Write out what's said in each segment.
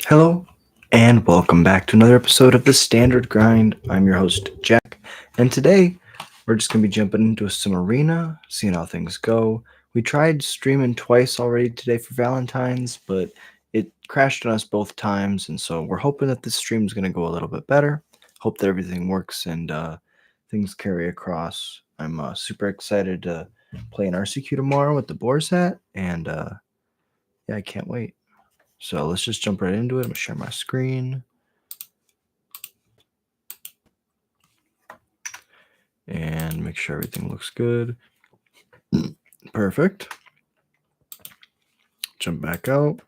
Hello, and welcome back to another episode of the Standard Grind. I'm your host, Jack, and today we're just going to be jumping into some arena, seeing how things go. We tried streaming twice already today for Valentine's, but it crashed on us both times, and so we're hoping that this stream is going to go a little bit better. Hope that everything works and things carry across. I'm super excited to play an RCQ tomorrow with the Boar's Hat, and yeah, I can't wait. So let's just jump right into it. I'm going to share my screen. And make sure everything looks good. Perfect. Jump back out.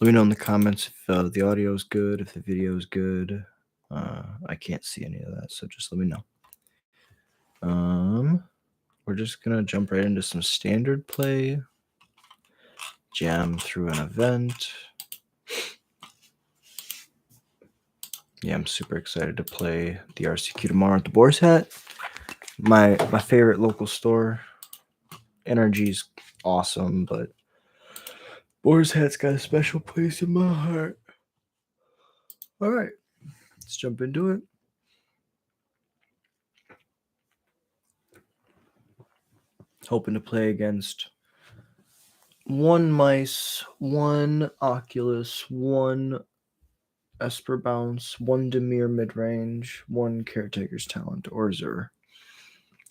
Let me know in the comments if the audio is good, if the video is good. I can't see any of that, so just let me know. We're just going to jump right into some standard play. Jam through an event. Yeah, I'm super excited to play the RCQ tomorrow at the Boar's Hat. My favorite local store. Energy's awesome, but Boar's Hat's got a special place in my heart. All right, let's jump into it. Hoping to play against one Mice, one Oculus, one Esper Bounce, one Demir Midrange, one Caretaker's Talent, or Zur.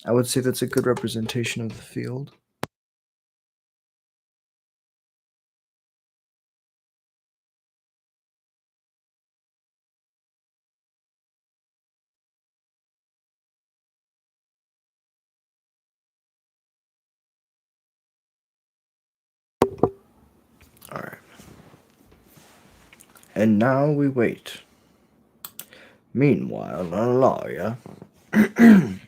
I would say that's a good representation of the field. All right. And now we wait. Meanwhile, a lawyer. I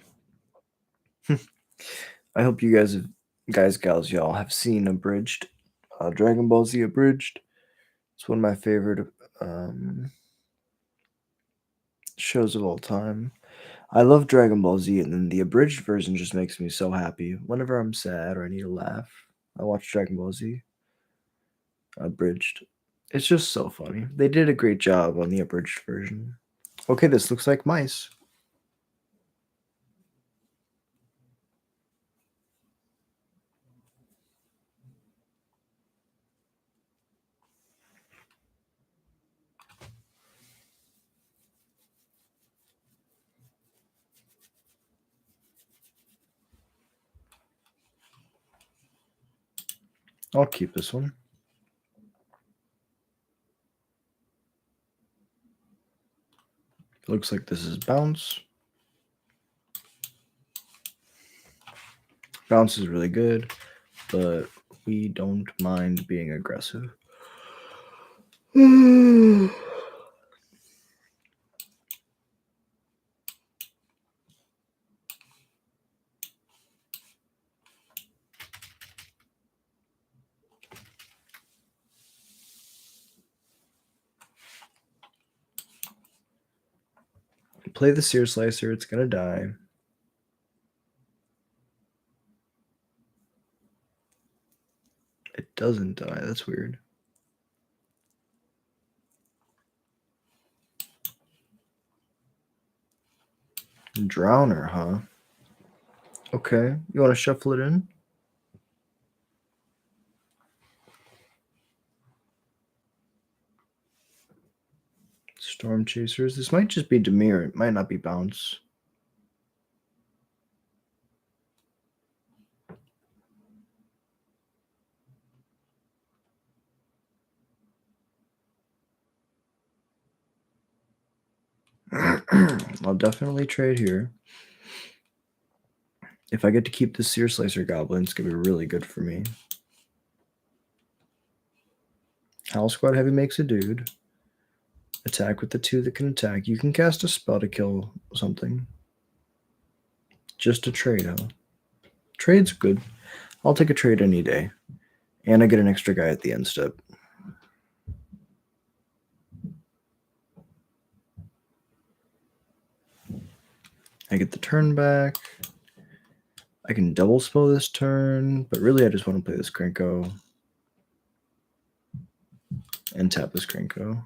hope you guys, gals, y'all have seen Abridged, Dragon Ball Z Abridged. It's one of my favorite shows of all time. I love Dragon Ball Z, and then the abridged version just makes me so happy. Whenever I'm sad or I need to laugh, I watch Dragon Ball Z abridged. It's just so funny. They did a great job on the abridged version. Okay, this looks like mice. I'll keep this one. Looks like this is bounce. Bounce is really good, but we don't mind being aggressive. Play the Sear Slicer, it's gonna die. It doesn't die, that's weird. Drowner, huh? Okay, you want to shuffle it in? Storm Chasers. This might just be Demir. It might not be Bounce. I'll definitely trade here. If I get to keep the Sear Slicer Goblin, it's going to be really good for me. Howl Squad Heavy makes a dude. Attack with the 2 that can attack. You can cast a spell to kill something. Just a trade, huh? Trade's good. I'll take a trade any day. And I get an extra guy at the end step. I get the turn back. I can double spell this turn, but really I just want to play this Krenko. and tap this Krenko.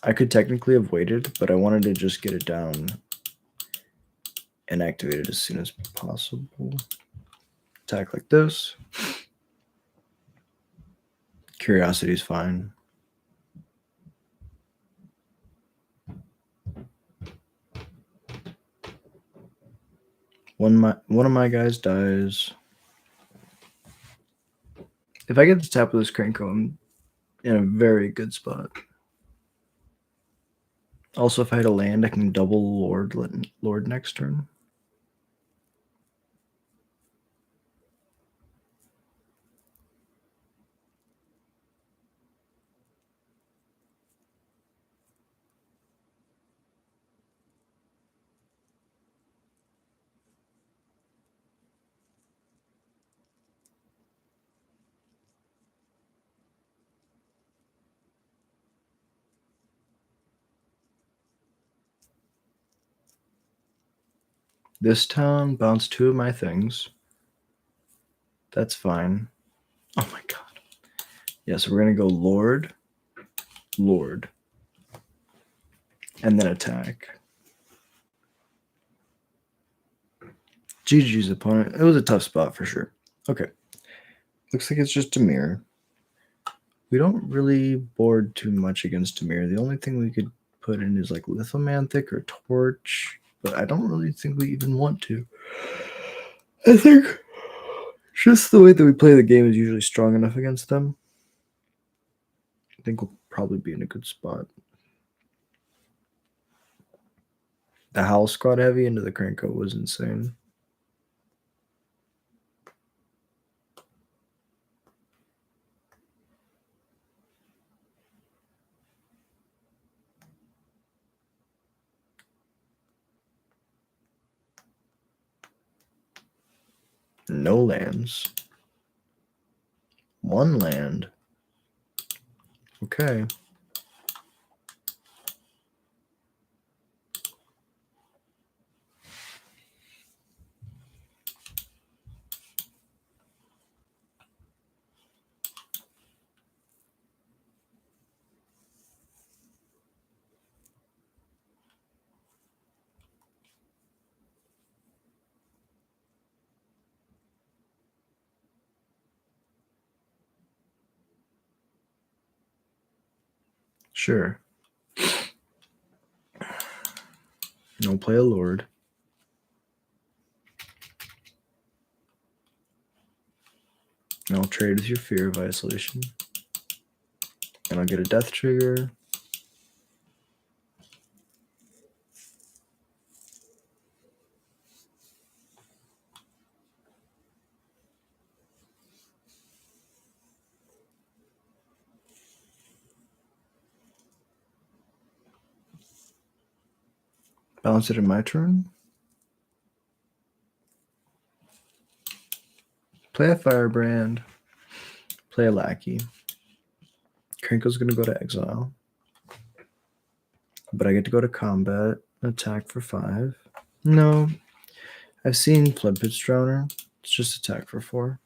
I could technically have waited, but I wanted to just get it down and activate it as soon as possible. Attack like this. Curiosity is fine. One of my guys dies. If I get the tap of this Krenko, I'm in a very good spot. Also, if I had a land, I can double Lord next turn. This town bounced 2 of my things. That's fine. Oh my god. Yeah, so we're going to go Lord, and then attack. GG's opponent. It was a tough spot for sure. Okay. Looks like it's just Dimir. We don't really board too much against Dimir. The only thing we could put in is like Lithomanthic or Torch, but I don't really think we even want to. I think just the way that we play the game is usually strong enough against them. I think we'll probably be in a good spot. The Howl Squad heavy into the Krenko was insane. No lands. 1 land. Okay. Sure. I'll play a Lord. And I'll trade with your Fear of Isolation. And I'll get a Death Trigger. Balance it in my turn. Play a Firebrand. Play a Lackey. Krenko's going to go to exile. But I get to go to combat. Attack for 5. No. I've seen Floodpit's Drowner. It's just attack for 4.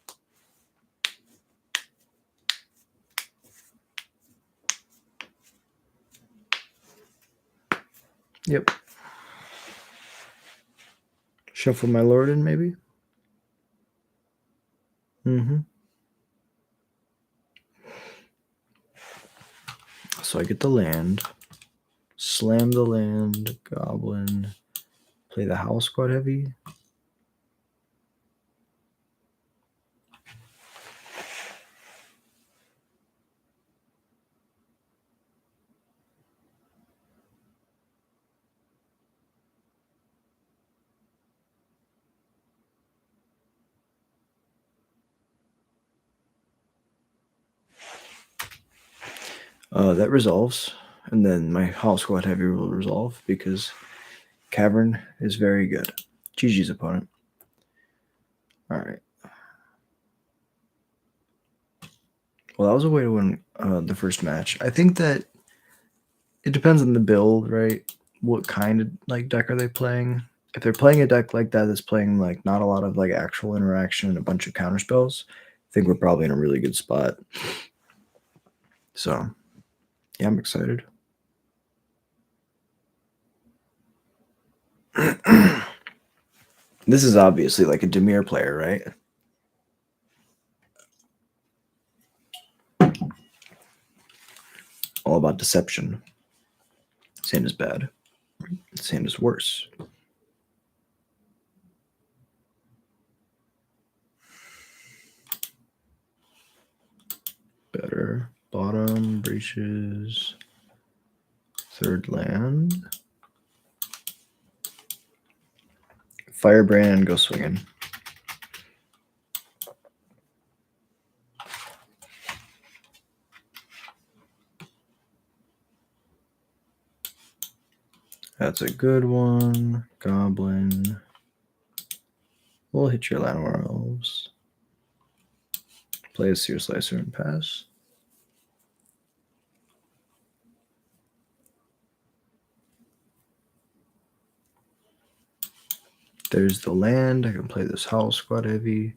Yep. Shuffle my Lord in, maybe? Mm-hmm. So I get the land. Slam the land. Goblin. Play the Howl Squad heavy. That resolves. And then my Howl Squad heavy will resolve because Cavern is very good. GG's opponent. All right. Well, that was a way to win the first match. I think that it depends on the build, right? What kind of deck are they playing? if they're playing a deck like that that's playing like not a lot of like actual interaction and a bunch of counter spells, I think we're probably in a really good spot. So yeah, I'm excited. This is obviously like a Dimir player, right? All about deception. Sand is bad. Sand is worse. Better. Bottom, breaches, third land. Firebrand, go swinging. That's a good one. Goblin. We'll hit your Llanowar Elves. Play a Seer Slicer and pass. There's the land. I can play this Howl Squad heavy.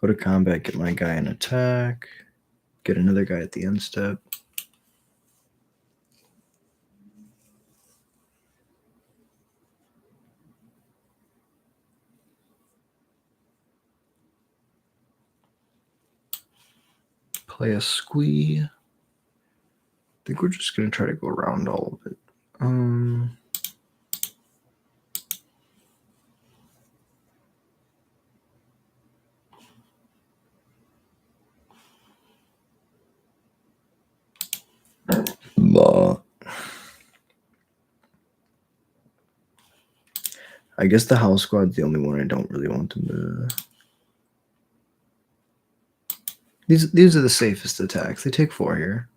Go to combat, get my guy in attack. Get another guy at the end step. Play a Squee. I think we're just going to try to go around all of it. I guess the Howl Squad's the only one I don't really want them to. These are the safest attacks. They take 4 here.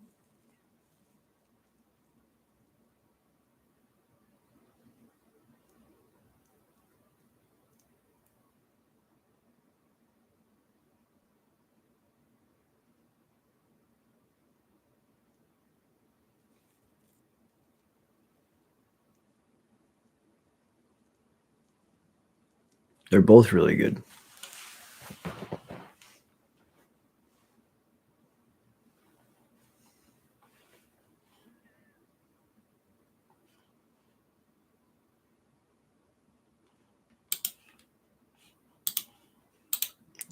They're both really good.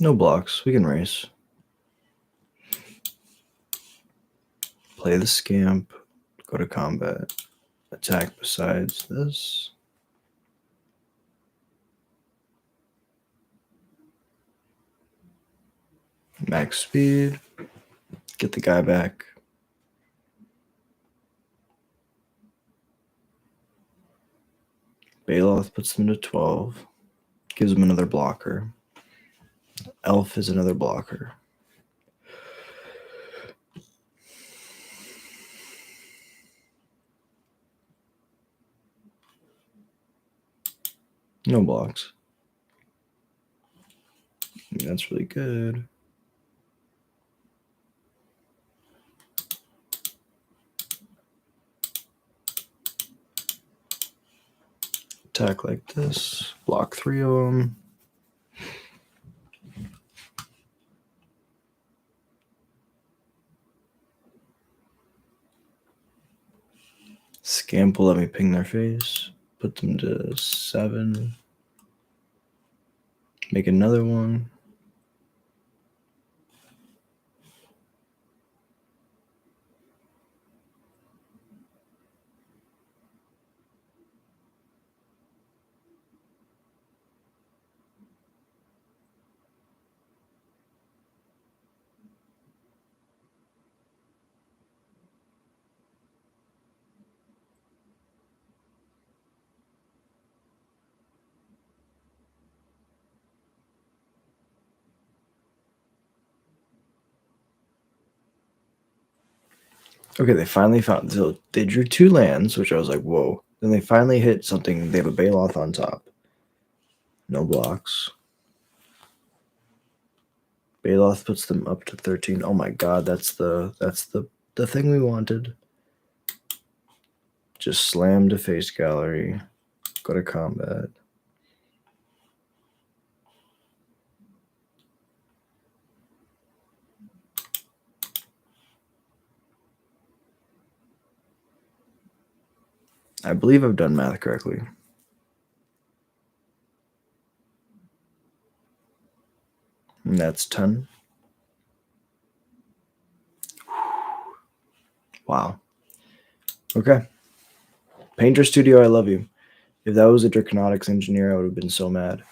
No blocks. We can race. Play the Scamp. Go to combat. Attack besides this. Max speed. Get the guy back. Baloth puts them to 12. Gives them another blocker. Elf is another blocker. No blocks. That's really good. Attack like this. Block 3 of them. Scamp will let me ping their face. Put them to 7. Make another one. Okay, they finally found. So they drew 2 lands, which I was like, whoa. Then they finally hit something. They have a Baloth on top. No blocks. Baloth puts them up to 13. Oh my god, that's the thing we wanted. Just slam to face gallery. Go to combat. I believe I've done math correctly. And that's 10. Wow. Okay. Painter Studio, I love you. If that was a Draconautics engineer, I would have been so mad.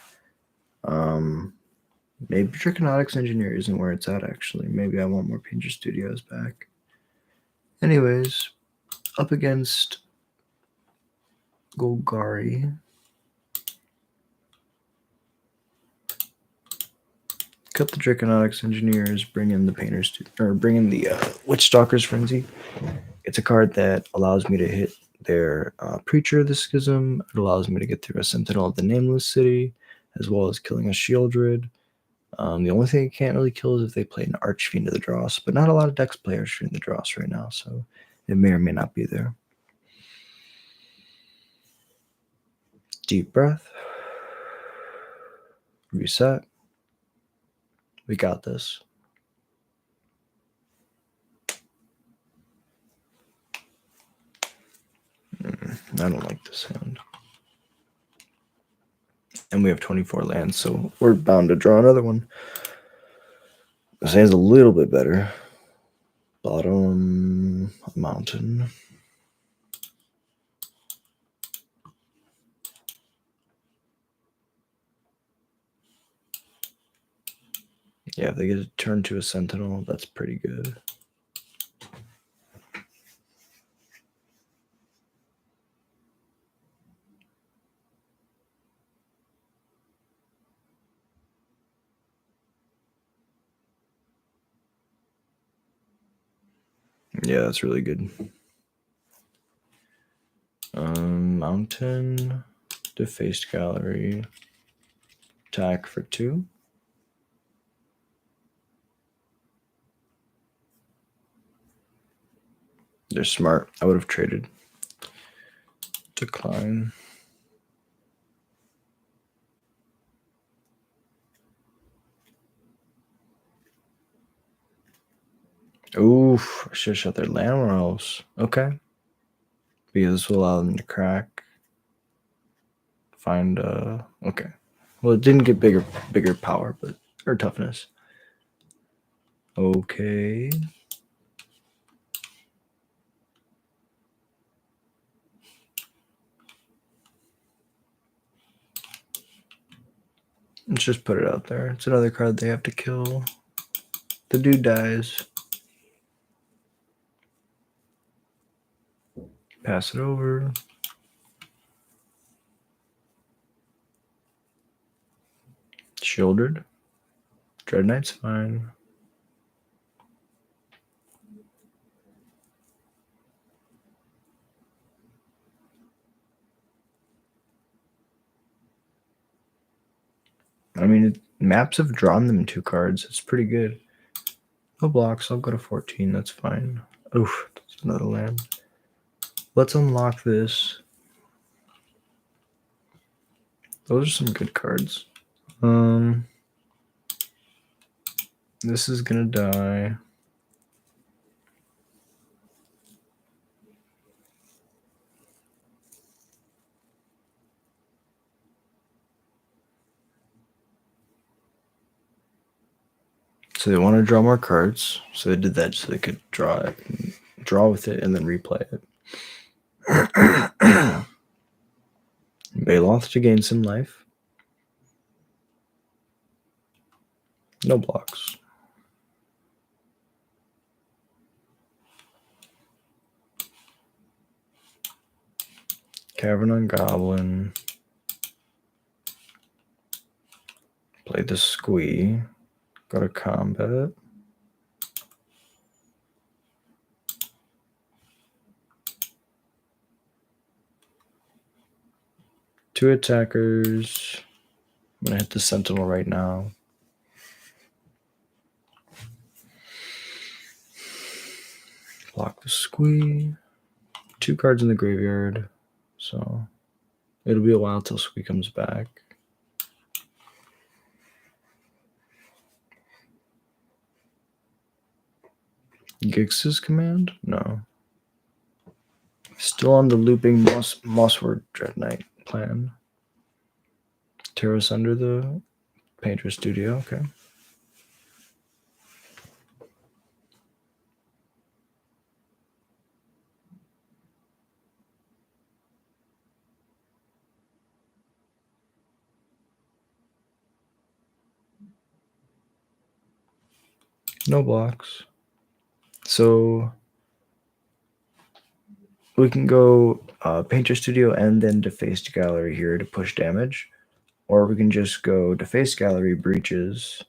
Maybe Draconautics engineer isn't where it's at, actually. Maybe I want more Painter Studios back. Anyways, up against Golgari. Cut the Draconautics engineers, bring in the Painters, bring in the Witchstalker's Frenzy. It's a card that allows me to hit their Preacher of the Schism. It allows me to get through a Sentinel of the Nameless City, as well as killing a Shieldred. The only thing it can't really kill is if they play an Archfiend of the Dross, but not a lot of decks play Archfiend of the Dross right now, so it may or may not be there. Deep breath. Reset. We got this. I don't like this hand. And we have 24 lands, so we're bound to draw another one. This hand's a little bit better. Bottom mountain. Yeah, if they get to turn to a Sentinel, that's pretty good. Yeah, that's really good. Mountain, Defaced Gallery, attack for 2. They're smart. I would have traded. Decline. Oof, I should have shut their land rolls. Okay. Because this will allow them to crack. Find okay. Well, it didn't get bigger power, but or toughness. Okay. Let's just put it out there. It's another card they have to kill. The dude dies. Pass it over. Shieldred. Dread Knight's fine. I mean, maps have drawn them 2 cards. It's pretty good. No blocks. I'll go to 14. That's fine. Oof, that's another land. Let's unlock this. Those are some good cards. This is gonna die. So they want to draw more cards. So they did that so they could draw it, draw with it, and then replay it. Baloth to gain some life. No blocks. Cavern on Goblin. Play the Squee. Go to combat. Two attackers. I'm going to hit the Sentinel right now. Block the Squee. 2 cards in the graveyard. So it'll be a while till Squee comes back. Gix's command? No. Still on the looping Mossword Dread Knight plan. Terrace under the Painter Studio, okay. No blocks. So we can go Painter Studio and then Defaced Gallery here to push damage. Or we can just go Defaced Gallery, Breaches,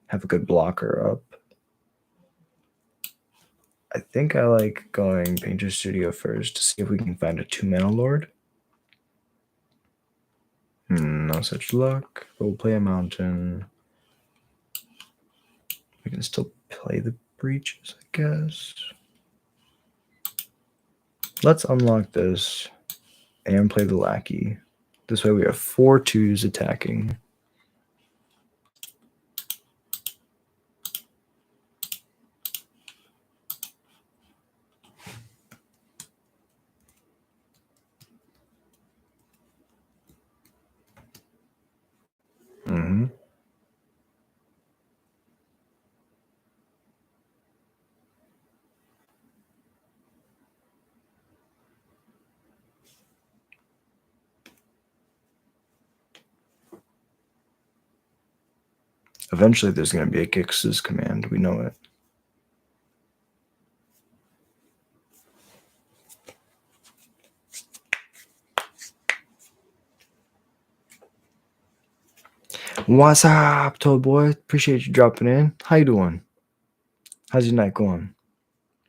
have a good blocker up. I think I like going Painter Studio first to see if we can find a 2-mana Lord. No such luck. We'll play a Mountain. We can still play the Breaches, I guess. Let's unlock this and play the Lackey. This way we have 4 2s attacking. Mm-hmm. Eventually there's going to be a Gix's command. We know it. What's up, Toad Boy? Appreciate you dropping in. How you doing? How's your night going?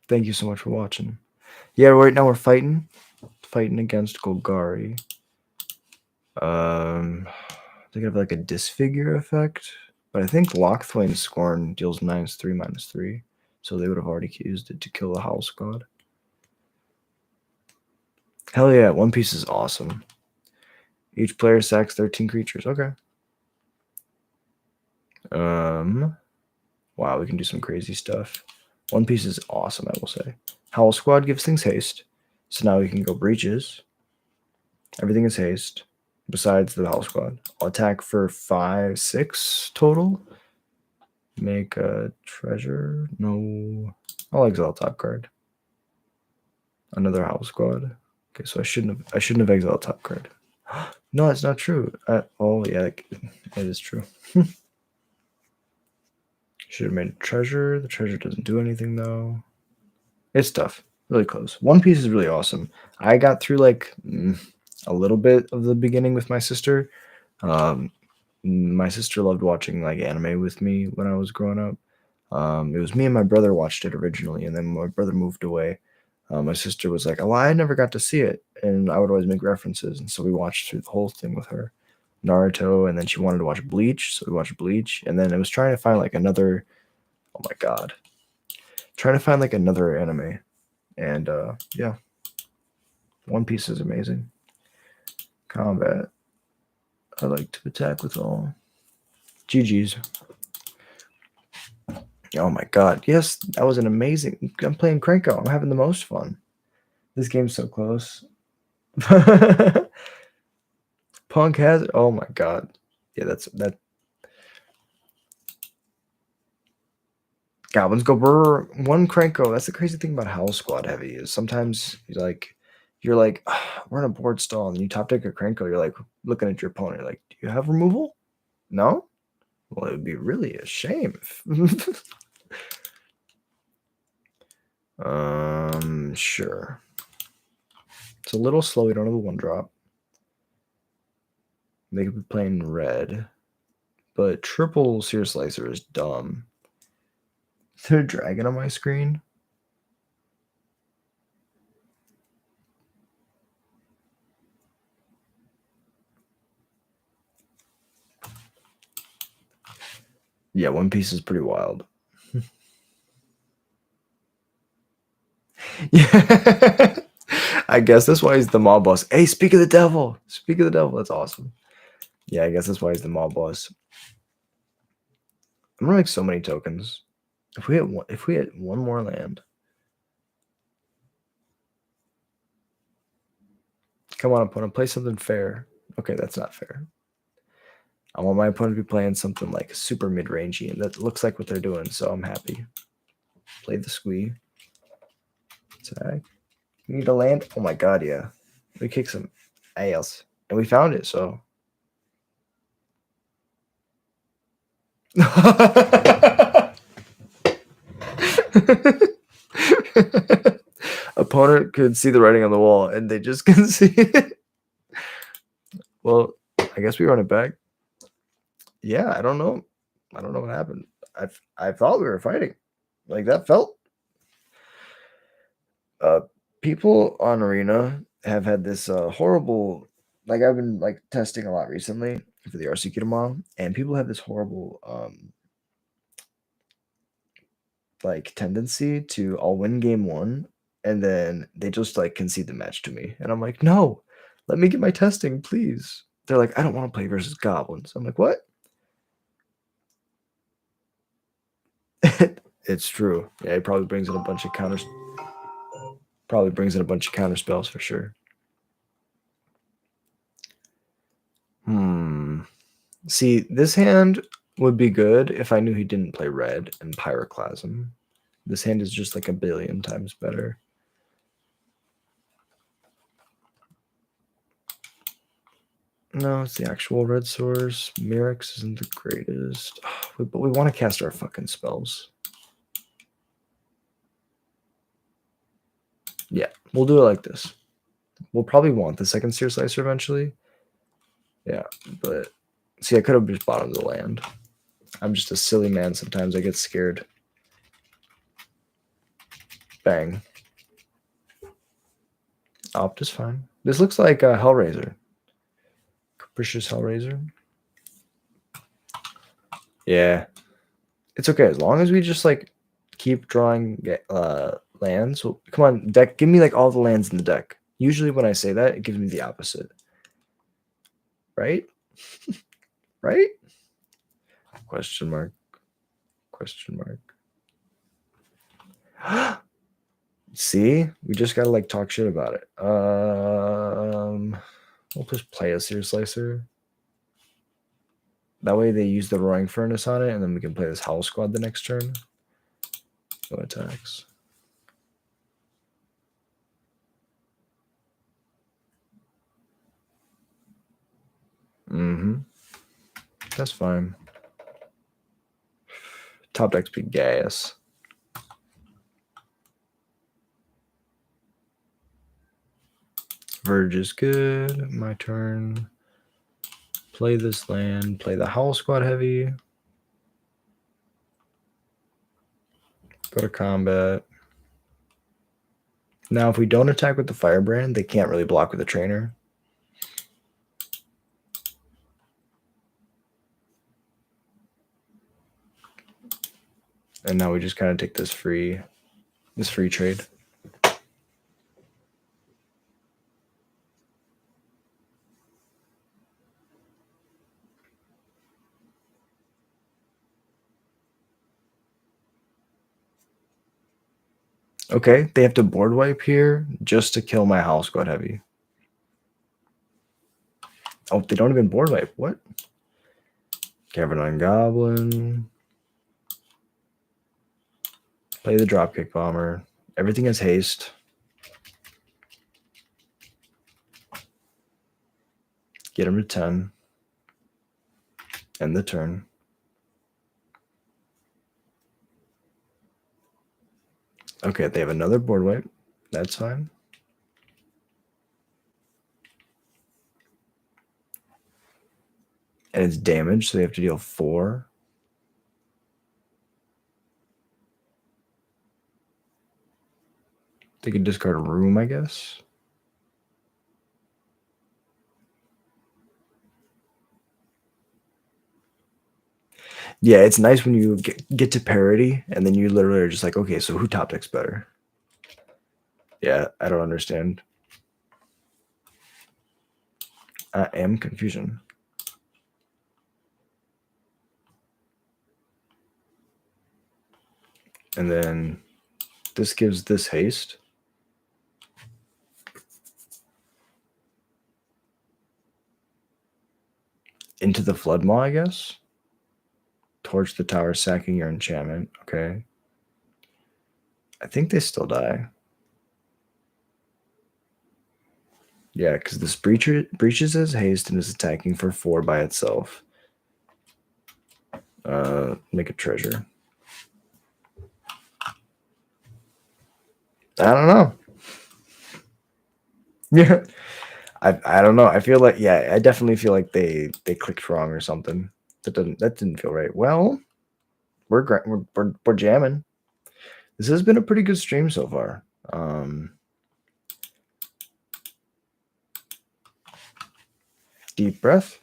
Thank you so much for watching. Yeah, right now we're fighting against Golgari. I think I have like a disfigure effect, but I think Lockthwain Scorn deals -3/-3, so they would have already used it to kill the Howl Squad. Hell yeah, One Piece is awesome. Each player sacks 13 creatures. Okay. Wow, we can do some crazy stuff. One Piece is awesome, I will say. Howl Squad gives things haste, so now we can go Breaches. Everything is haste, besides the Howl Squad. I'll attack for 5, 6 total. Make a treasure. No. I'll exile top card. Another Howl Squad. Okay, so I shouldn't have exiled top card. No, it's not true. Oh yeah, it is true. Should have made a treasure. The treasure doesn't do anything though. It's tough. Really close. One Piece is really awesome. I got through like a little bit of the beginning with my sister. My sister loved watching like anime with me when I was growing up. It was me and my brother watched it originally, and then my brother moved away. My sister was like, "Oh, I never got to see it," and I would always make references, and so we watched through the whole thing with her. Naruto, and then she wanted to watch Bleach, so we watched Bleach, and then it was trying to find like another. Oh my god, trying to find like another anime, and yeah, One Piece is amazing. Combat, I like to attack with all. GG's. Oh my god, yes, that was an amazing. I'm playing Cranko. I'm having the most fun. This game's so close. Punk has it. Oh my god. Yeah, that's that. Goblins go brr. One Cranko. That's the crazy thing about Howl Squad Heavy is sometimes you're like, we're in a board stall, and you top deck a Cranko. You're like looking at your opponent. You're like, do you have removal? No. Well, it would be really a shame. Sure. It's a little slow. We don't have a 1-drop. They could be playing red, but triple Seer Slicer is dumb. Is there a dragon on my screen? Yeah, One Piece is pretty wild. Yeah. I guess that's why he's the mob boss. Hey, speak of the devil. Speak of the devil. That's awesome. Yeah, I guess that's why he's the mob boss. I'm gonna make so many tokens. If we had one more land. Come on, opponent, play something fair. Okay, that's not fair. I want my opponent to be playing something like super mid-rangey, and that looks like what they're doing, so I'm happy. Play the squee. Attack. You need to land? Oh my god, yeah. We kicked some ass. And we found it, so. Opponent could see the writing on the wall, and they just couldn't see it. Well, I guess we run it back. Yeah, I don't know. I don't know what happened. I thought we were fighting. Like that felt. People on Arena have had this horrible. Like I've been like testing a lot recently for the RC tomorrow, and people have this horrible like tendency to I'll win game one, and then they just like concede the match to me, and I'm like, no, let me get my testing, please. They're like, I don't want to play versus goblins. I'm like, what? It's true. Yeah, it probably brings in a bunch of counters. Probably brings in a bunch of counter spells for sure. See, this hand would be good if I knew he didn't play red and Pyroclasm. This hand is just like a billion times better. No, it's the actual red source. Mirrex isn't the greatest. But we want to cast our fucking spells. Yeah, we'll do it like this. We'll probably want the second Seer Slicer eventually. Yeah, but see, I could have just bottomed the land. I'm just a silly man. Sometimes I get scared. Bang. Opt is fine. This looks like a Hellraiser. Capricious Hellraiser. Yeah. It's okay as long as we just like keep drawing lands. Well, come on, deck. Give me like all the lands in the deck. Usually when I say that, it gives me the opposite. Right? Right? Question mark. Question mark. See? We just gotta like talk shit about it. We'll just play a Seer Slicer. That way they use the Roaring Furnace on it, and then we can play this Howl Squad the next turn. No attacks. That's fine. Top deck's big gas. Verge is good. My turn. Play this land. Play the Howl Squad heavy. Go to combat. Now, if we don't attack with the Firebrand, they can't really block with the Trainer. And now we just kind of take this free trade. Okay, they have to board wipe here just to kill my Howl Squad heavy. Oh, they don't even board wipe. What? Cavern Goblin. Play the Dropkick Bomber. Everything has haste. Get him to 10. End the turn. Okay, they have another board wipe. That's fine. And it's damaged, so they have to deal 4. They can discard a room, I guess. Yeah, it's nice when you get to parity, and then you literally are just like, okay, so who top decks better? Yeah, I don't understand. I am confusion. And then this gives this haste. into the Flood Maw, I guess. Torch the tower, sacking your enchantment. Okay. I think they still die. Yeah, because this breaches his haste and is attacking for 4 by itself. Make a treasure. I don't know. Yeah. I don't know. I feel like, yeah, I definitely feel like they clicked wrong or something. That didn't feel right. Well, we're jamming. This has been a pretty good stream so far. Deep breath.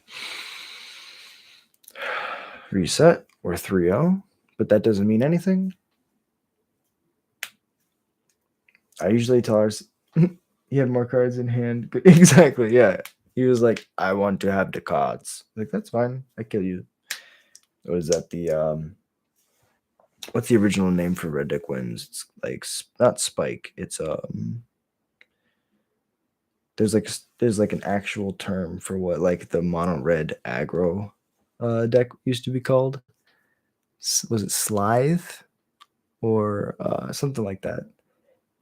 Reset. We're 3-0, but that doesn't mean anything. I usually tell her he had more cards in hand. Exactly, yeah. He was like, I want to have the cards. Like, that's fine. I kill you. Was that the what's the original name for Red Deck Wins? It's like not Spike. It's there's like an actual term for what like the mono red aggro deck used to be called. Was it Slithe or something like that?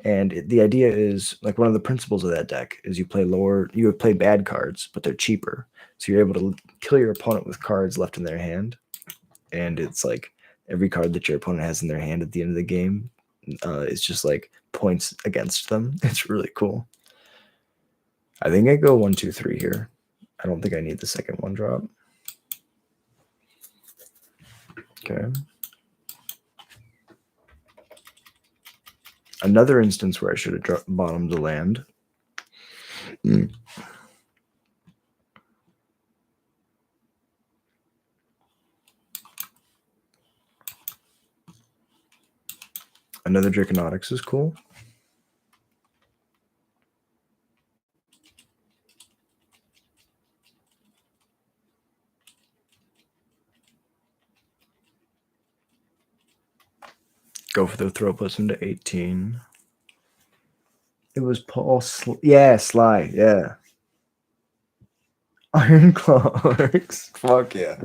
And the idea is like one of the principles of that deck is you would play bad cards, but they're cheaper. So you're able to kill your opponent with cards left in their hand. And it's like every card that your opponent has in their hand at the end of the game is just like points against them. It's really cool. I think I go 1, 2, 3 here. I don't think I need the second 1-drop. Okay. Another instance where I should have bottomed the land. Another Draconautics is cool. Go for the throw, puts him to 18. It was Paul. Yeah, Sly. Yeah. Iron Clerks. Fuck yeah.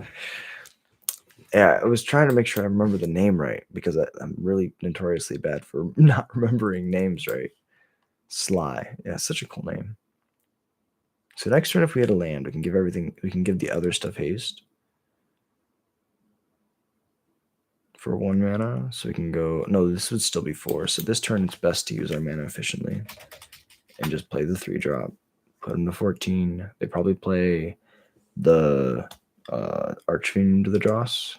Yeah, I was trying to make sure I remember the name right because I'm really notoriously bad for not remembering names right. Sly. Yeah, such a cool name. So next turn, if we had a land, we can give the other stuff haste for 1 mana. So we can go. No, this would still be 4. So this turn, it's best to use our mana efficiently and just play the 3-drop. Put them to 14. They probably play the Archfiend to the Dross.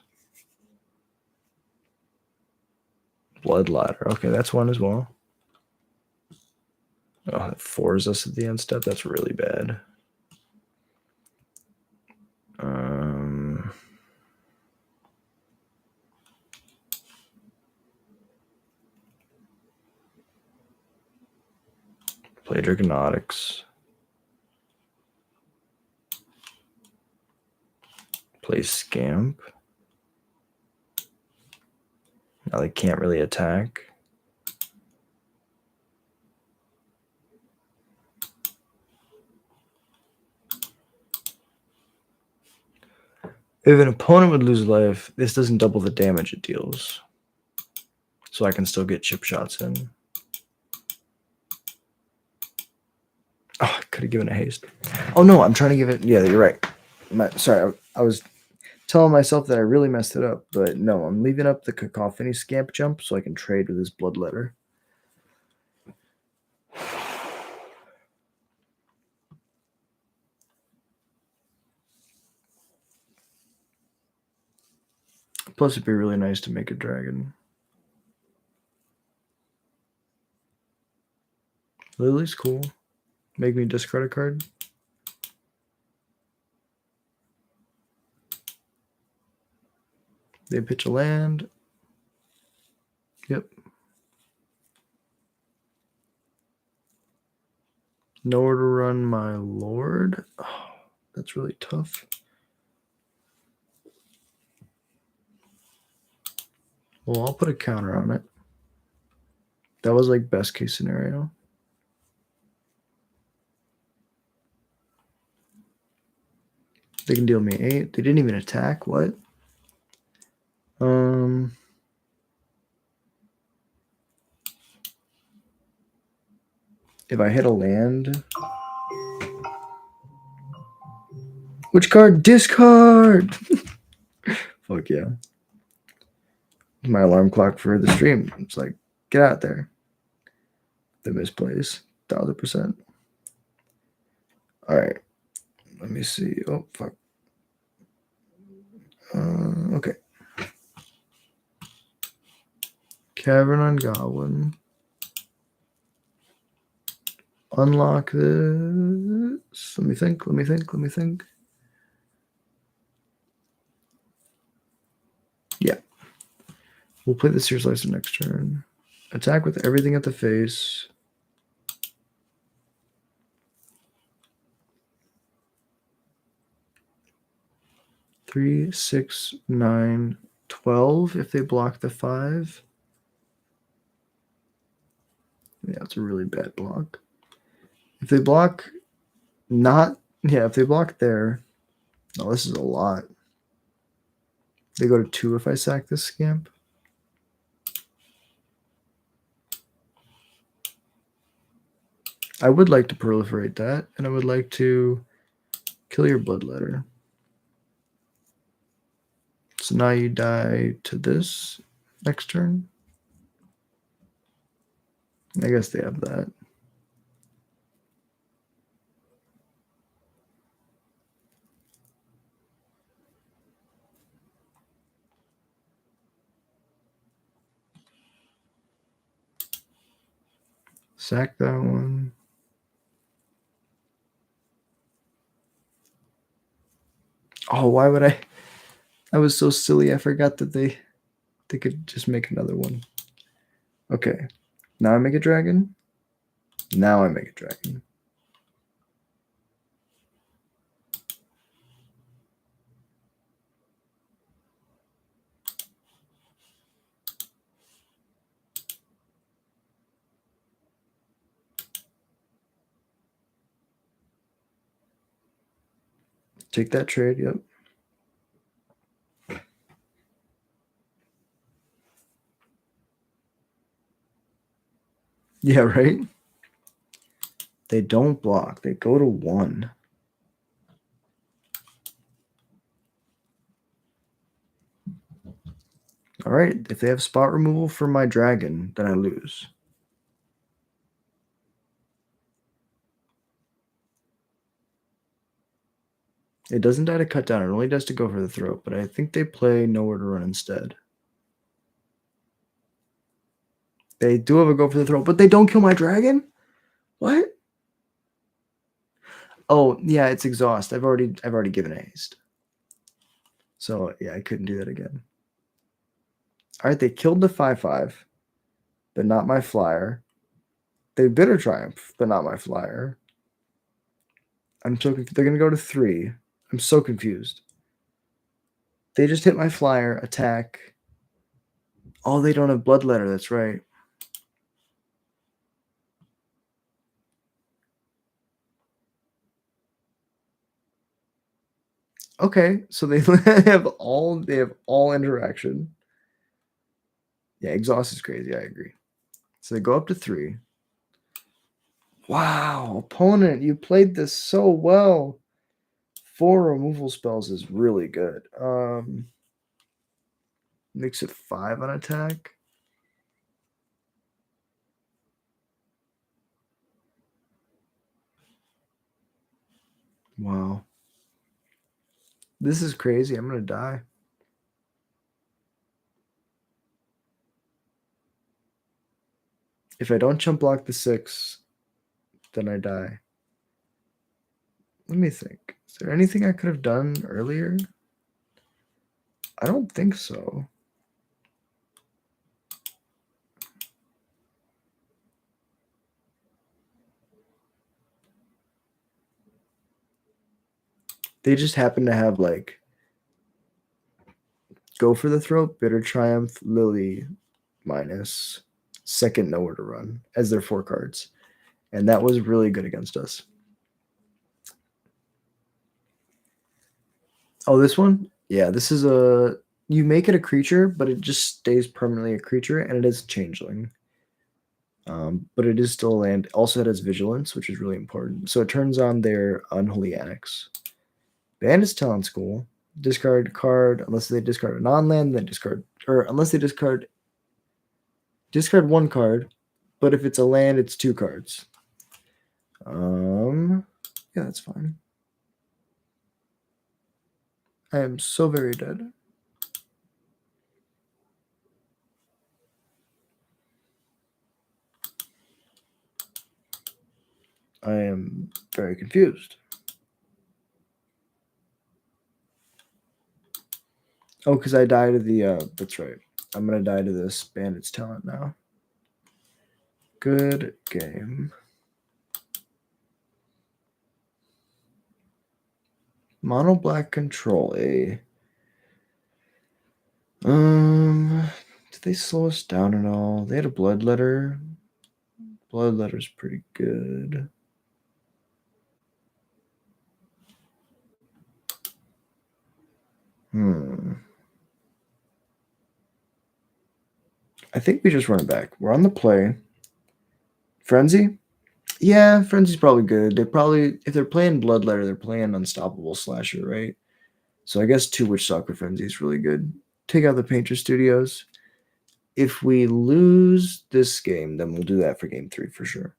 Blood Ladder. Okay, that's 1 as well. Oh, it 4s us at the end step. That's really bad. Play Draconautics. Play Scamp. Now they can't really attack. If an opponent would lose life, this doesn't double the damage it deals. So I can still get chip shots in. Oh, I could have given a haste. Oh no, I'm trying to give it. Yeah, you're right. Sorry, I was telling myself that I really messed it up, but no, I'm leaving up the Cacophony Scamp jump so I can trade with his Bloodletter. Plus, it'd be really nice to make a dragon. Lily's cool. Make me discard a card. They pitch a land. Yep. Nowhere to run my lord. Oh, that's really tough. Well, I'll put a counter on it. That was like best case scenario. They can deal me 8. They didn't even attack. What? If I hit a land, which card? Discard. Fuck yeah! My alarm clock for the stream. It's like, get out there. The misplays, 1000%. All right, let me see. Oh fuck. Okay. Cavern on Goblin. Unlock this. Let me think. Yeah. We'll play the Seer Slicer next turn. Attack with everything at the face. Three, 6, 9, 12 if they block the 5. Yeah, it's a really bad block. If they block if they block there. No, this is a lot. They go to 2 if I sack this scamp. I would like to proliferate that, and I would like to kill your Bloodletter. So now you die to this next turn. I guess they have that. Sack that one. Oh, why would I? I was so silly. I forgot that they could just make another one. Okay. Now I make a dragon. Now I make a dragon. Take that trade, yep. Yeah, right? They don't block. They go to 1. All right. If they have spot removal for my dragon, then I lose. It doesn't die to cut down. It only does to go for the throat, but I think they play nowhere to run instead. They do have a go for the throat, but they don't kill my dragon? What? Oh, yeah, it's exhaust. I've already given haste. So, yeah, I couldn't do that again. All right, they killed the 5/5, but not my flyer. They bitter triumph, but not my flyer. They're going to go to 3. I'm so confused. They just hit my flyer, attack. Oh, they don't have Bloodletter. That's right. Okay, so they have all interaction. Yeah, exhaust is crazy. I agree. So they go up to 3. Wow, opponent, you played this so well. 4 removal spells is really good. Makes it 5 on attack. Wow. This is crazy. I'm going to die. If I don't jump block the 6, then I die. Let me think. Is there anything I could have done earlier? I don't think so. They just happen to have like go for the throat, bitter triumph, lily, minus, second nowhere to run as their 4 cards. And that was really good against us. Oh, this one? Yeah, this is a... You make it a creature, but it just stays permanently a creature, and it is a changeling. But it is still a land. Also, it has vigilance, which is really important. So it turns on their Unholy Annex. Bandit's Talent School. Discard card unless they discard a non-land, then discard, or unless they discard one card, but if it's a land, it's 2 cards. Yeah, that's fine. I am so very dead. I am very confused. Oh, because I died to the, that's right. I'm going to die to this Bandit's Talent now. Good game. Mono black control A. Did they slow us down at all? They had a bloodletter. Bloodletter's pretty good. I think we just run it back. We're on the play. Frenzy? Yeah, Frenzy's probably good. They probably, if they're playing Bloodletter, they're playing Unstoppable Slasher, right? So I guess 2 Witch Stalker Frenzy is really good. Take out the Painter Studios. If we lose this game, then we'll do that for game 3 for sure.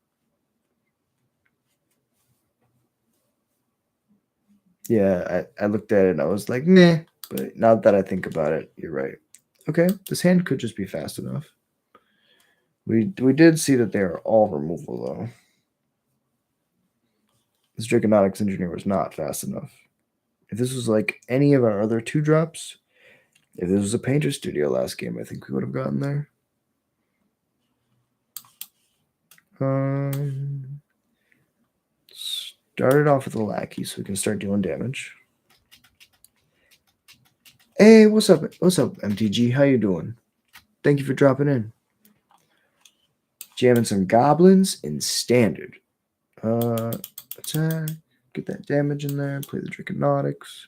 Yeah, I looked at it and I was like, meh. But now that I think about it, you're right. Okay, this hand could just be fast enough. We did see that they are all removal, though. This Draconautics Engineer was not fast enough. If this was like any of our other 2-drops, if this was a Painter Studio last game, I think we would have gotten there. Started off with a Lackey so we can start dealing damage. Hey, what's up? What's up, MTG? How you doing? Thank you for dropping in. Jamming some Goblins in Standard. Attack. Get that damage in there. Play the Draconautics.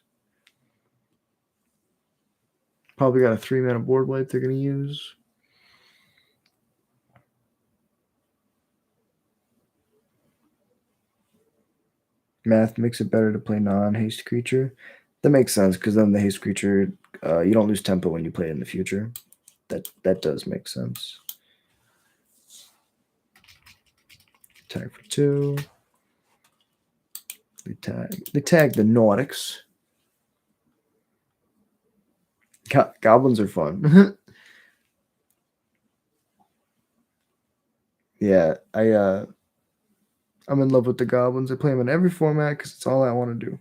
Probably got a 3-mana board wipe they're going to use. Math makes it better to play non-haste creature. That makes sense because then the haste creature, you don't lose tempo when you play it in the future. That does make sense. Attack for 2. They tag the Nautics. Goblins are fun. Yeah, I'm in love with the Goblins. I play them in every format because it's all I want to do.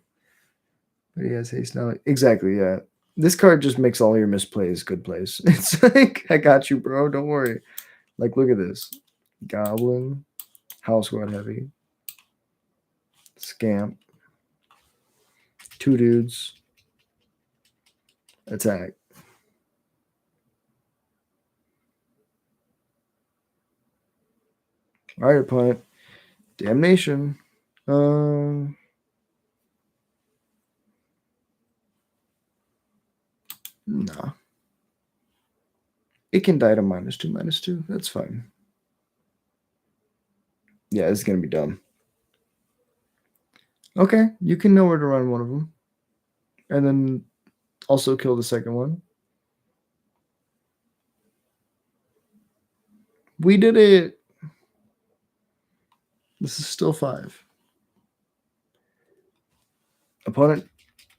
But he has haste now. Exactly, yeah. This card just makes all your misplays good plays. It's like, I got you, bro. Don't worry. Like, look at this. Goblin. House Squad Heavy. Scamp. 2 dudes. Attack. All right, opponent. Damnation. No. It can die to -2/-2. That's fine. Yeah, it's going to be dumb. Okay, you can know where to run one of them. And then also kill the second one. We did it. This is still 5. Opponent,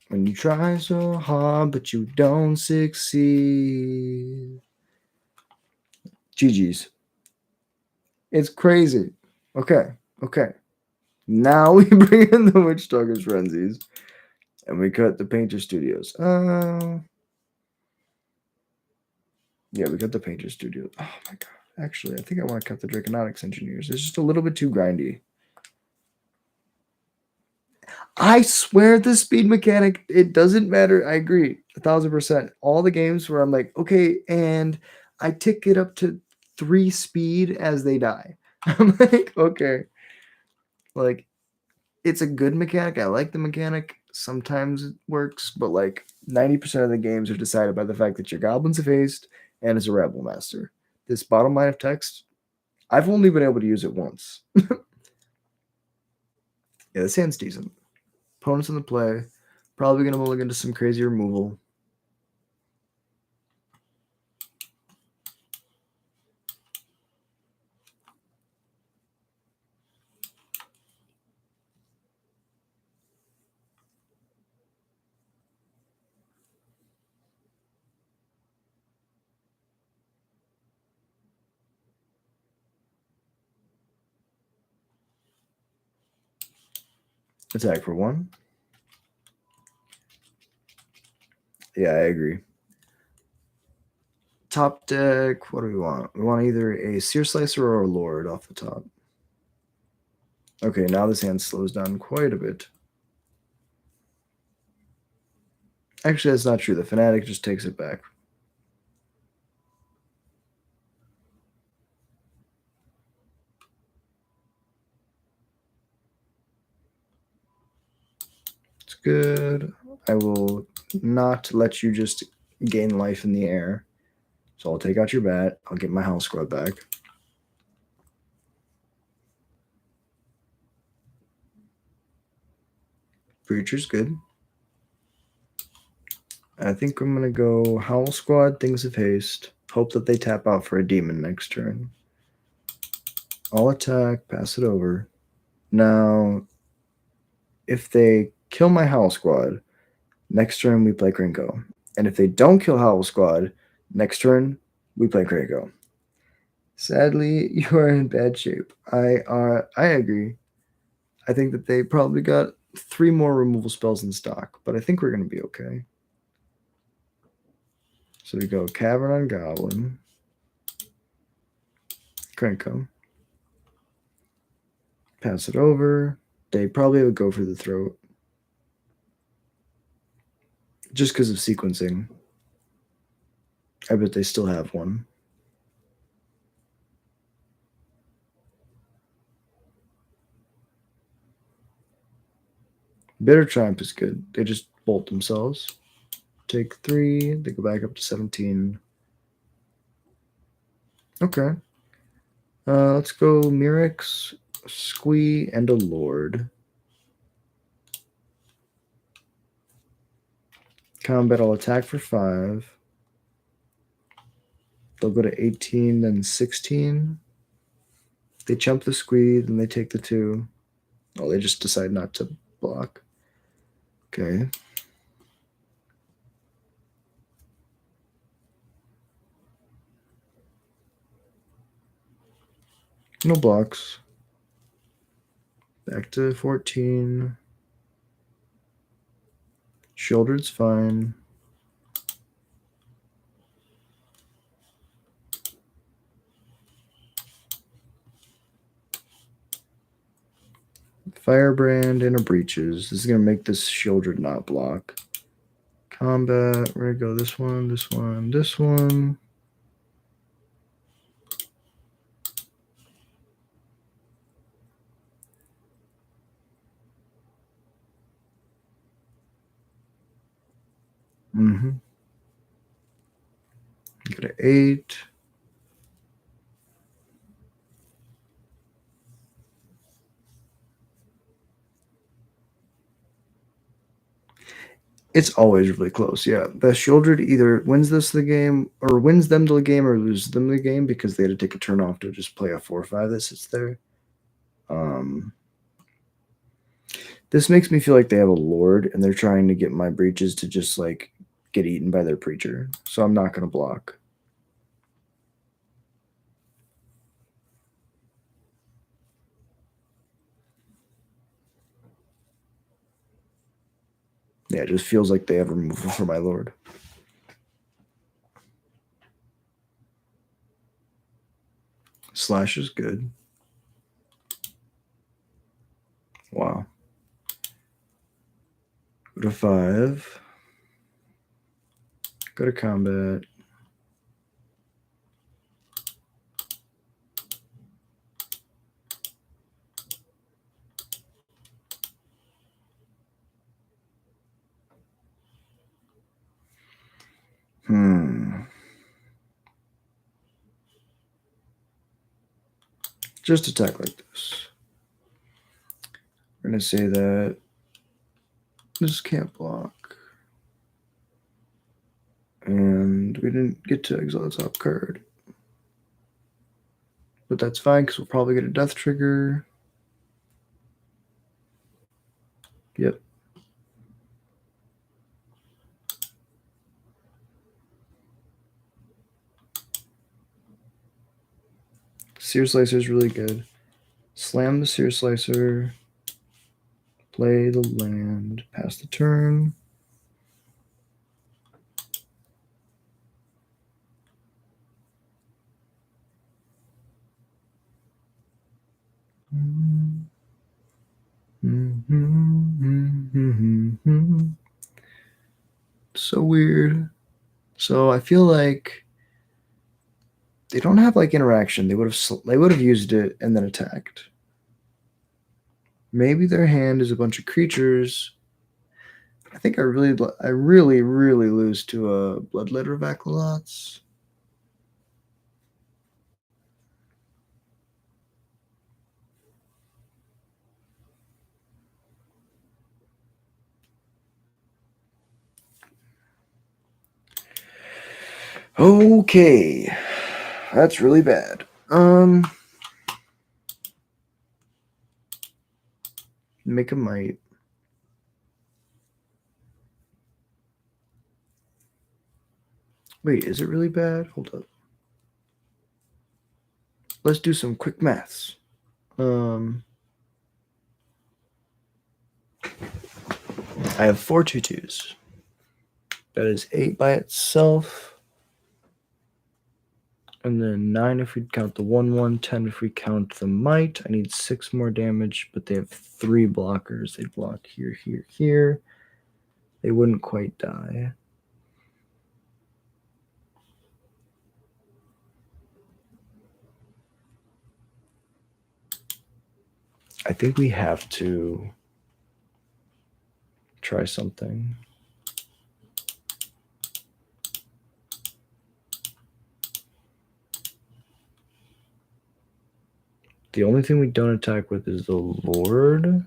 when you try so hard, but you don't succeed. GG's. It's crazy. Okay. Now we bring in the Witch Stalker's Frenzies. And we cut the Painter Studios. Yeah, we cut the Painter Studios. Oh my god. Actually, I think I want to cut the Draconautics Engineers. It's just a little bit too grindy. I swear the speed mechanic, it doesn't matter. I agree. 1,000%. All the games where I'm like, okay, and I tick it up to 3 speed as they die. I'm like, okay. Like, it's a good mechanic. I like the mechanic. sometimes it works, but like 90% of the games are decided by the fact that your goblins have haste and is a rebel master. This bottom line of text, I've only been able to use it once. Yeah, this hand's decent. Opponents in the play, probably going to mulligan to some crazy removal. Attack for 1. Yeah, I agree. Top deck, what do we want? We want either a Seer Slicer or a Lord off the top. Okay, now this hand slows down quite a bit. Actually, that's not true. The Fanatic just takes it back. It's good. I will not let you just gain life in the air. So I'll take out your bat. I'll get my house squad back. Preacher's good. I think I'm going to go Howl Squad, Things of Haste. Hope that they tap out for a demon next turn. I'll attack, pass it over. Now, if they kill my Howl Squad, next turn we play Krinko. And if they don't kill Howl Squad, next turn we play Krinko. Sadly, you are in bad shape. I agree. I think that they probably got 3 more removal spells in stock, but I think we're going to be okay. So we go Cavern on Goblin, Krenko, pass it over. They probably would go for the throat. Just because of sequencing. I bet they still have one. Bitter Triumph is good. They just bolt themselves. Take 3. They go back up to 17. Okay. Let's go Mirrex, Squee, and a Lord. Combat, I'll attack for 5. They'll go to 18, then 16. They jump the Squee, then they take the 2. Oh, they just decide not to block. Okay. No blocks. Back to 14. Shouldered's fine. Firebrand and a Breaches. This is going to make this Shouldered not block. Combat. We're going to go this one, this one, this one. Mm-hmm. Go to 8. It's always really close, yeah. The Shouldered either wins this the game, or wins them the game, or loses them the game because they had to take a turn off to just play a 4/5 that sits there. This makes me feel like they have a Lord, and they're trying to get my Breaches to just, like, get eaten by their Preacher. So I'm not going to block. Yeah, it just feels like they have removal for my Lord. Slash is good. Wow. Go to 5. Go to combat. Just attack like this. We're going to say that this can't block. And we didn't get to exile the top card. But that's fine because we'll probably get a death trigger. Yep. Sear Slicer is really good. Slam the Sear Slicer. Play the land. Pass the turn. So weird. So I feel like they don't have like interaction. They would have used it and then attacked. Maybe their hand is a bunch of creatures. I think I really lose to a Bloodletter of Accolades. Okay, that's really bad. Make a might. Wait, is it really bad? Hold up. Let's do some quick maths. I have 4 2/2s. That is 8 by itself. And then 9 if we count the 1/1, 10 if we count the might. I need 6 more damage, but they have 3 blockers. They block here, here, here. They wouldn't quite die. I think we have to try something. The only thing we don't attack with is the Lord.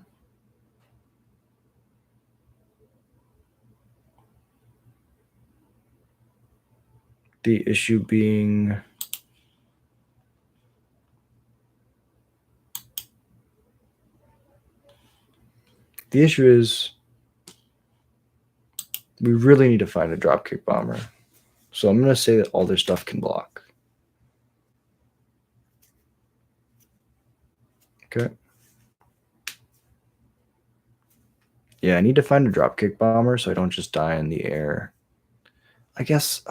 The issue being we really need to find a dropkick bomber. So I'm going to say that all their stuff can block. Okay. Yeah, I need to find a dropkick bomber so I don't just die in the air. I guess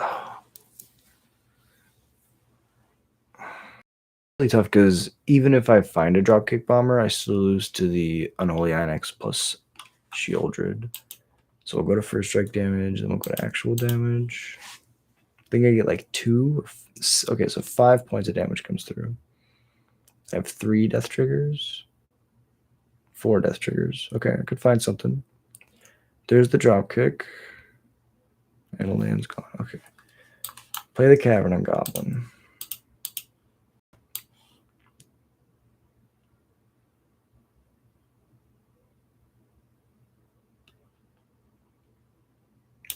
really tough because even if I find a dropkick bomber, I still lose to the Unholy Annex plus Shieldred. So we'll go to first strike damage, then we'll go to actual damage. I think I get like 2. Okay, so 5 points of damage comes through. I have 3 death triggers. 4 death triggers. Okay, I could find something. There's the dropkick. And the land's gone. Okay. Play the Cavern on Goblin.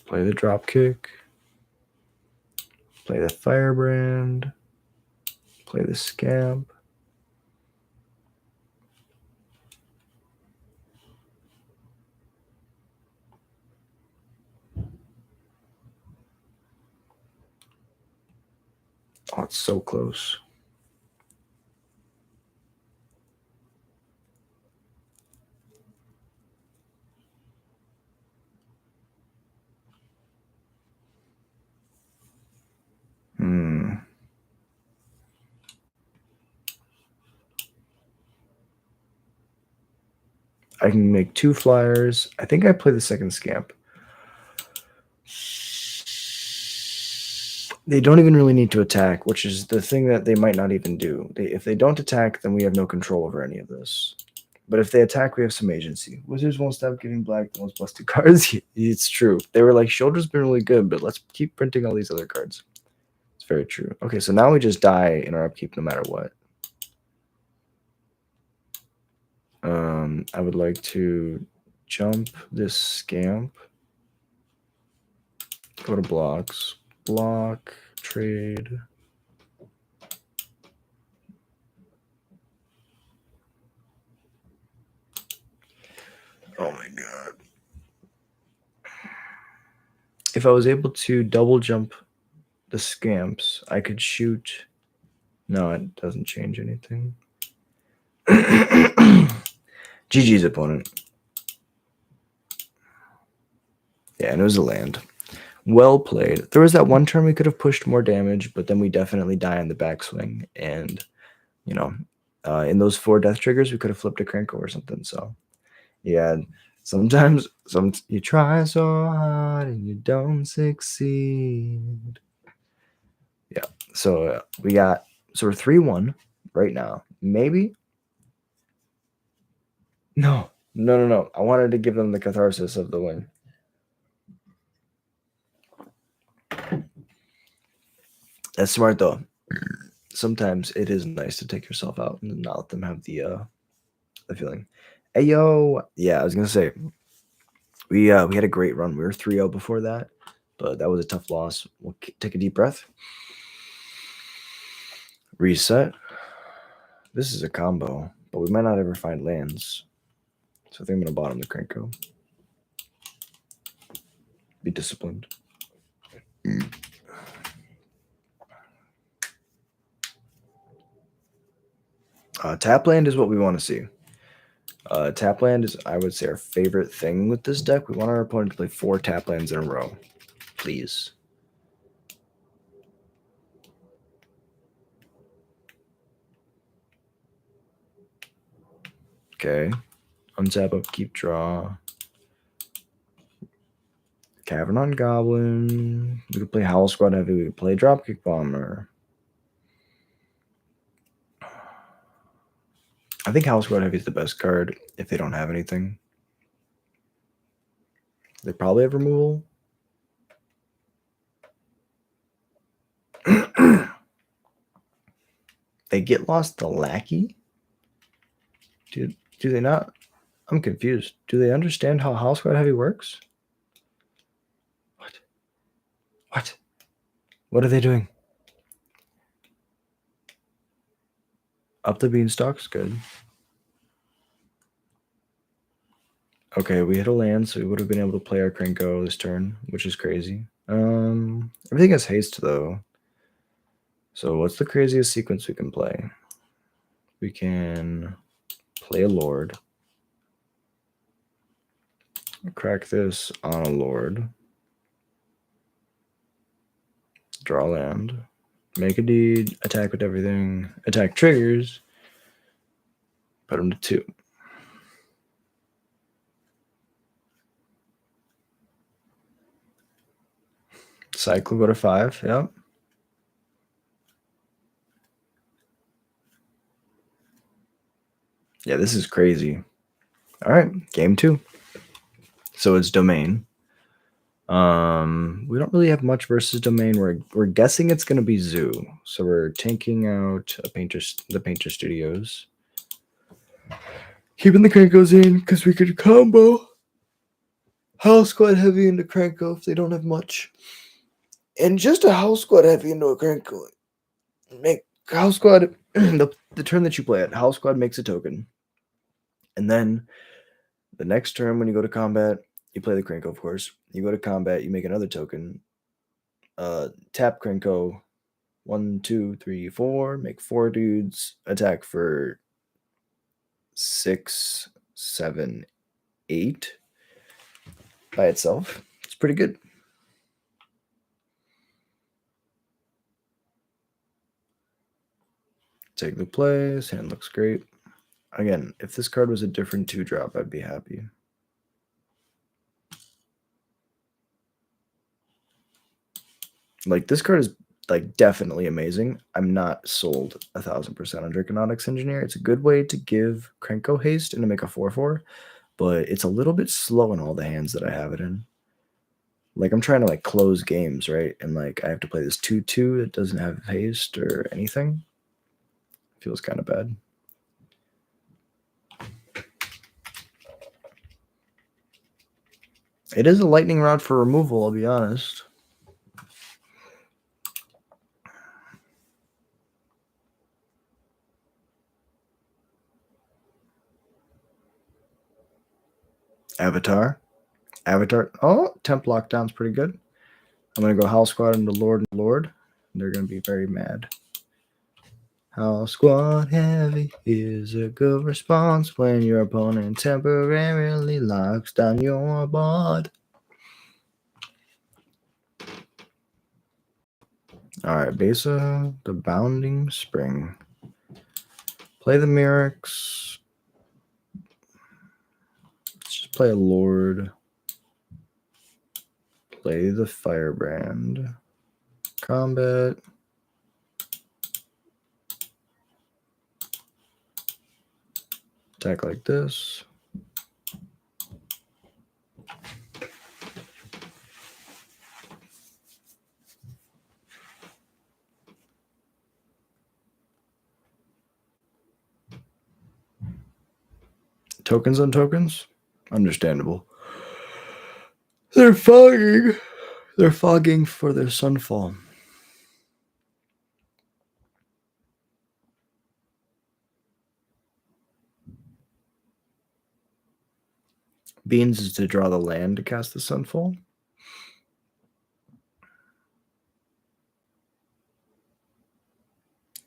Play the dropkick. Play the Firebrand. Play the Scamp. Oh, it's so close. I can make 2 flyers. I think I play the second Scamp. They don't even really need to attack, which is the thing that they might not even do. If they don't attack, then we have no control over any of this. But if they attack, we have some agency. Wizards won't stop giving black the most busted cards. It's true. They were like, Shoulder's been really good, but let's keep printing all these other cards. It's very true. Okay, so now we just die in our upkeep no matter what. I would like to jump this scamp. Go to blocks. Block. Trade. Oh my god. If I was able to double jump the scamps, I could shoot. No, it doesn't change anything. GG's opponent. Yeah, and it was a land. Well played. There was that one turn we could have pushed more damage, but then we definitely die on the backswing. And, you know, in those 4 death triggers, we could have flipped a Krenko or something. So, yeah, sometimes you try so hard and you don't succeed. Yeah, so we got we're 3-1 right now. Maybe. No. I wanted to give them the catharsis of the win. That's smart though. Sometimes it is nice to take yourself out and not let them have the feeling. Hey yo, yeah, I was gonna say we had a great run. We were 3-0 before that, but that was a tough loss. We'll take a deep breath. Reset. This is a combo, but we might not ever find lands. So I think I'm gonna bottom the Krenko. Be disciplined. Tap land is what we want to see. Tap land is, I would say, our favorite thing with this deck. We want our opponent to play 4 tap lands in a row. Please. Okay. Untap, upkeep, draw. Cavern on Goblin. We could play Howl Squad Heavy. We could play Dropkick Bomber. I think Howl Squad Heavy is the best card if they don't have anything. They probably have removal. They get lost the Lackey? Do they not? I'm confused. Do they understand how Howl Squad Heavy works? What? What are they doing? Up the Beanstalk's good. Okay, we hit a land, so we would have been able to play our Krenko this turn, which is crazy. Everything has haste, though. So what's the craziest sequence we can play? We can play a Lord. Crack this on a Lord. Draw land. Make a deed. Attack with everything. Attack triggers. Put them to 2. Cycle, go to 5. Yep. Yeah, this is crazy. All right, game 2. So it's Domain. We don't really have much versus Domain. We're guessing it's gonna be Zoo. So we're tanking out the Painter Studios. Keeping the Krankos in because we could combo House Squad Heavy into Kranko if they don't have much. And just a House Squad Heavy into a Kranko. Make House Squad the turn that you play it, House Squad makes a token. And then the next turn when you go to combat, you play the Kranko, of course. You go to combat, you make another token. Tap Kranko. 1, 2, 3, 4. Make 4 dudes. Attack for 6, 7, 8 by itself. It's pretty good. Take the place. Hand looks great. Again, if this card was a different 2-drop, I'd be happy. Like, this card is like definitely amazing. I'm not sold 1000% on Draconautics Engineer. It's a good way to give Krenko haste and to make a 4/4, but it's a little bit slow in all the hands that I have it in. Like I'm trying to like close games, right? And like I have to play this 2/2 that doesn't have haste or anything. Feels kind of bad. It is a lightning rod for removal, I'll be honest. Avatar. Oh, temp lockdown's pretty good. I'm going to go Howl Squad into Lord and Lord. They're going to be very mad. Howl Squad Heavy is a good response when your opponent temporarily locks down your board. Alright, Besa, the Bounding Spring. Play the Mirrex. Let's just play a Lord. Play the Firebrand. Combat. Attack like this. Tokens on tokens? Understandable. They're fogging. They're fogging for their sunfall. Beans is to draw the land to cast the sunfall.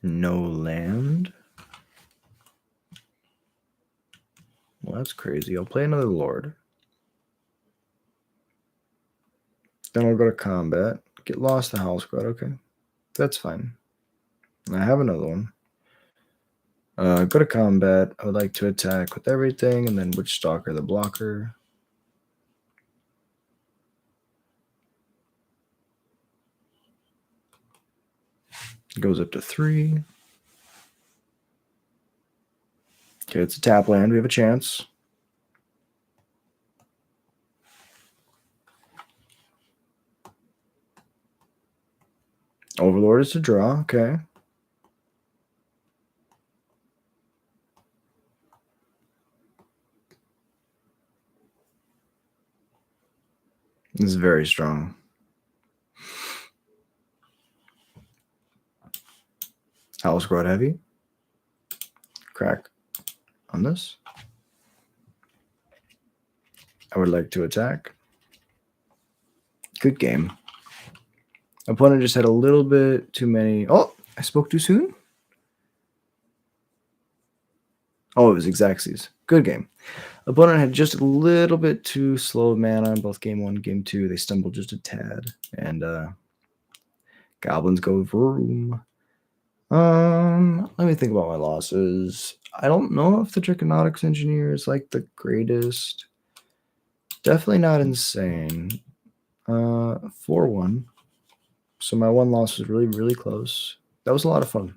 No land. Well, that's crazy. I'll play another Lord. Then I'll go to combat. Get lost to Howl Squad. Okay. That's fine. I have another one. Go to combat. I would like to attack with everything, and then Witch Stalker the blocker. Goes up to 3. Okay, it's a tap land. We have a chance. Overlord is to draw. Okay. This is very strong. Howl Squad Heavy. Crack on this. I would like to attack. Good game. Opponent just had a little bit too many. Oh, I spoke too soon? Oh, it was Xaxes. Good game. Opponent had just a little bit too slow mana in both game 1 and game 2. They stumbled just a tad. And Goblins go vroom. Let me think about my losses. I don't know if the Draconautics Engineer is like the greatest. Definitely not insane. 4-1. So my one loss was really, really close. That was a lot of fun.